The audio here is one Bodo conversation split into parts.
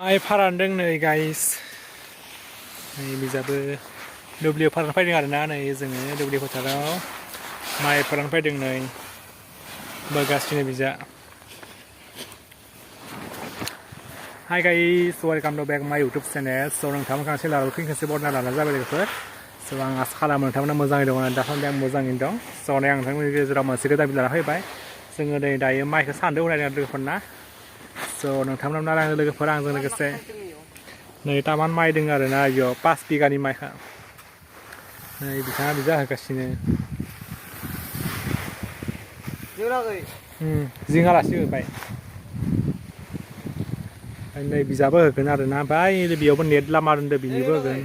माइ फारानदों नै गाइस नै बिजाबो दुब्लियाव फारान फैदों आरोना नै जोङो दुब्लि फोथाराव माइ फारान फैदों नै बोगासिनो बिजा Hi guys, welcome to back my YouTube channel. So नोंथांमोन खांसे लाबोखै खांसे बरना लाना जाबाय लोगोफोर so आं आसा खालामो नोंथांमोना मोजाङै दङ दासान्दि आं मोजाङैनो दं so आं नोंथांमोननि गेजेराव मोनसे गोदान भिडिअ लाना फैबाय जोङो नै दायो माइखौ सान्दों होननानै लोगोफोरना so नोंथांमोना नालाय लोगोफोर आंजों लोगोसे नै तामान माइ दङ आरोना इयाव 5 बिगानि माइखा नै बिथाङा बिजा होगासिनो जिंगालासि होबाय नै बिजाबो होगोन आरोना ओमफ्राय बेयावबो नेट लामा दोन्दो बिनिबो होगोन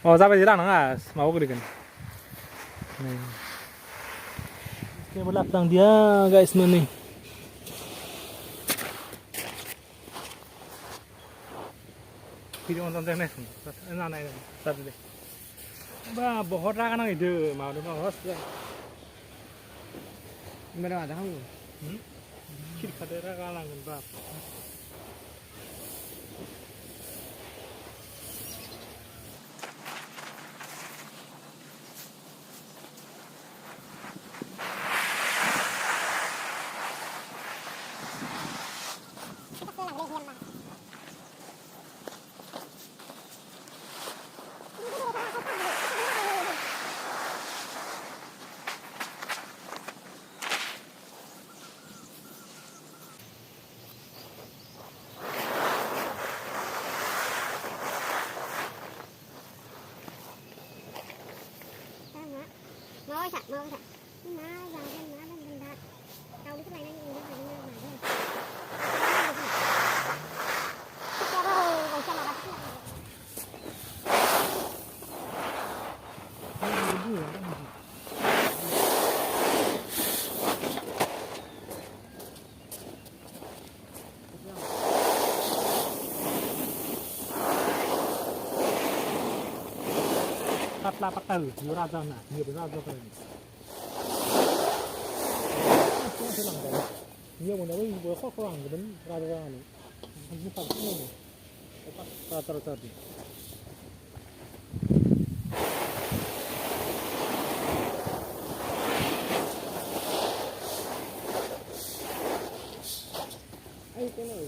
अ जाबाय जे लानाङा माबा गोलैगोन नै जेबो लाबोलांदिया गाइस नै भिडिअ अन जानाय नाय जादो दे बा बहुत रागा नांहैदो माबादों हस मेरा आधा हम खिरखादो रागा नांगोन बाप Nói thật, nói thật. Má vào trên má bên đá. Tao biết cái này nó nhìn nó phải như vậy thôi. Cho nó còn cho là bắt. Bắt la bắt tử, nhiều ra nè, nhiều ra rồi. Nhiều mà nó vừa khó khăn thì vẫn ra này, không biết làm sao này, bắt ra đi. Ai cái này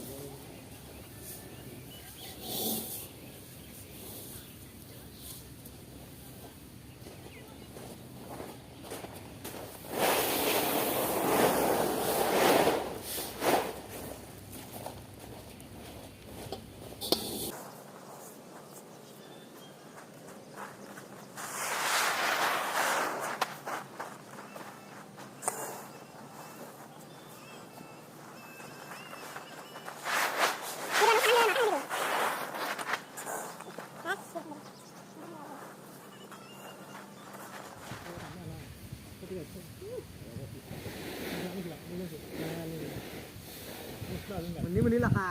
Mình là khà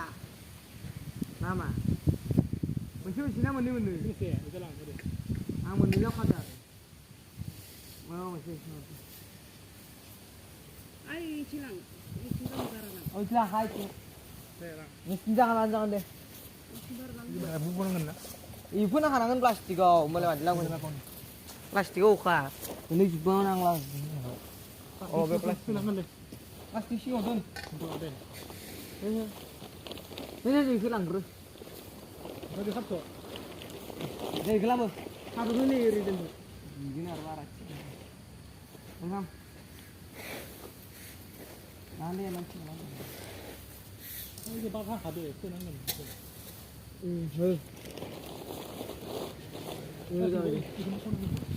nam à mình chưa xin mình đi mình xe cái làm cái được mình đi lóc hết rồi mà mình chưa Ai chilang. ôi là hai chứ xe là mình jangan jangan deh bukan kan ibu nak kangen plastik kau mulai mati lagu plastik kau kah ini juga nang lah oh plastik plastik sih odon ini jadi hilang terus Berarti satu dari gelap satu ini ridin gini arwah Engam nanti nanti ini bakal ada itu nanti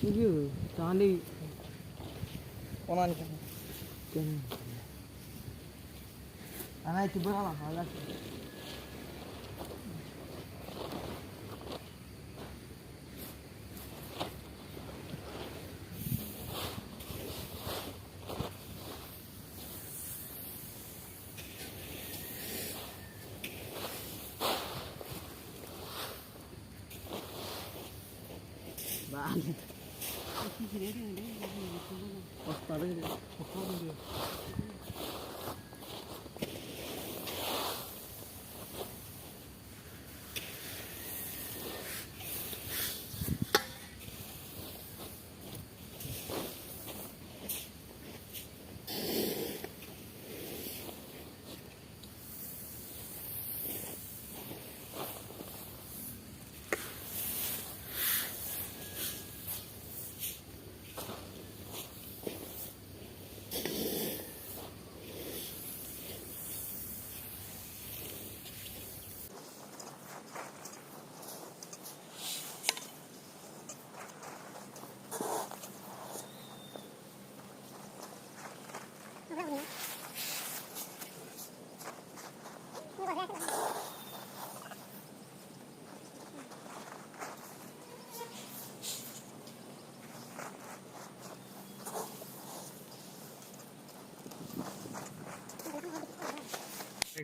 ini jangan di onan anak itu berapa malas balik Pasta deh, pasta deh.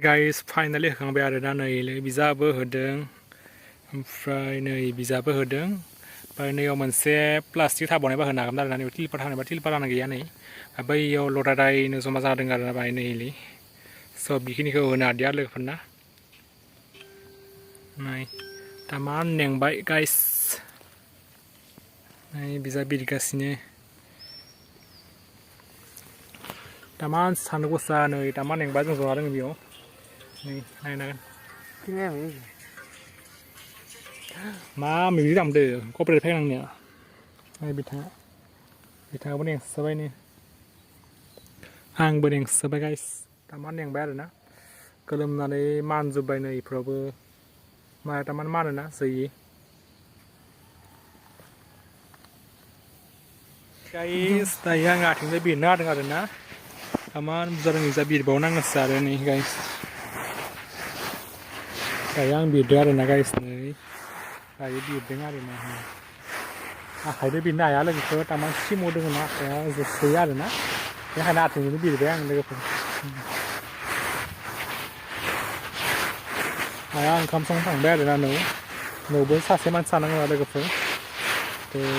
Guys finally होखांबाय आरो दा नै बिजाबो होदों ओमफ्राय नै बिजाबो होदों ओमफ्राय नैयाव मोनसे प्लास्टिक थाबावनायबा होनो हागोन आरो ना नैयाव तिलपार थानायबा तिलपारानो गैया नै बैयाव लदादायनो जमा जादों आरो ना बाहाय नैलै स' बेखिनिखौ होनो हादिया लोगोफोरना नै तामान मेंबाय गाइस नै बिजाब बिरगासिनो तामान सान्दुं गोसा नै तामान मेंबाय जों जना दङ बेयाव नै नायनांगोन Tinggal ini. मा मिउजिक दामदो कपरेट फैनांनिया नै बिथाङाबो नेंसोबाय नै आंबो नेंसोबाय गाइस तामान नेंबाय आरो ना गोलोमनानै मानजोब्बाय नै इफोरावबो माया तामान मानोना जैयो गाइस दायो आं आथिंजों बिरनो हादों आरो ना तामान बुरजा रोङै जा बिरबावनांगोनसो आरो नै गाइस दायो आं बिरदों आरो ना गाइस नै दायो बिरदों आरो ना आखाइजों बिरनो हाया लोगोफोर तामान सिमाव दङ ना आखाइया जोसोयो आरो ना बेखायनो आथिंजोंनो बिरबाय आं लोगोफोर आया ओंखाम संनो थांबाय आरो ना न'आवबो सासे मानसि थानांगौ ना लोगोफोर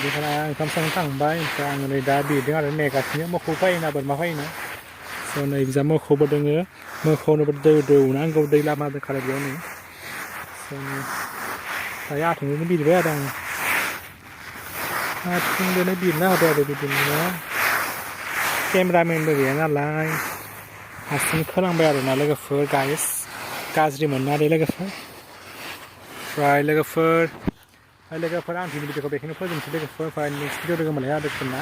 बेखायनो आया ओंखाम संनो थांबाय ओमफ्राय आङो नै दा बिरदों आरो नेगासिनो मोसौ फैयोना बोरमा फैयोना स' नै बिजा मोसौबो दोङो मोसौनोबो दै दौनांगौ दै लामा दंखायो बेयाव नै दायो आथिंजोंनो बिरबाय आरो आं आथिंजोंनो बिरना होबाय आरो बिदिनो केमेरामेनबो गैया नालाय हारसिं खोनांबाय आरो ना लोगोफोर गाइस गाज्रि मोनना दे लोगोफोर ओमफ्राय लोगोफोर आं दिनै भिडिअखौ बेखिनि फोजोबनोसै लोगोफोर ओमफ्राय नेक्स्ट भिडिअ लोगो मोनलायगोन लोगोफोरना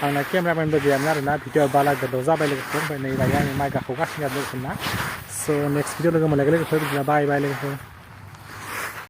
आंना केमेरामेनबो गैयामोन आरो ना भिडिअ बाला गोदाव जाबाय लोगोफोर ओमफ्राय नै दायो आङो माइ गाखोगासिनो आरो लोगोफोरना स' नेक्स्ट भिडिअ लोगो मोनलायगोन लोगोफोर बिदिब्ला बाय बाय लोगोफोर